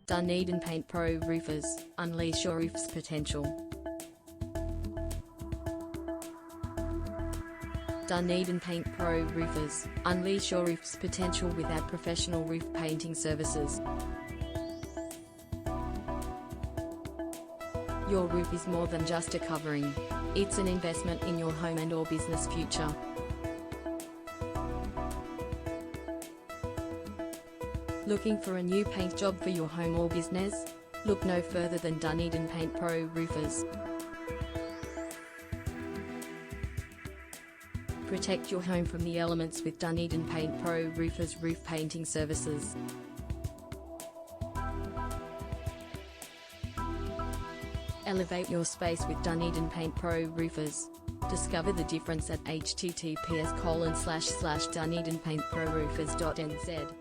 Dunedin Paint Pro Roofers, unleash your roof's potential. Dunedin Paint Pro Roofers, unleash your roof's potential with our professional roof painting services. Your roof is more than just a covering. It's an investment in your home and/or business future. Looking for a new paint job for your home or business? Look no further than Dunedin Paint Pro Roofers. Protect your home from the elements with Dunedin Paint Pro Roofers roof painting services. Elevate your space with Dunedin Paint Pro Roofers. Discover the difference at https://dunedinpaintproroofers.nz.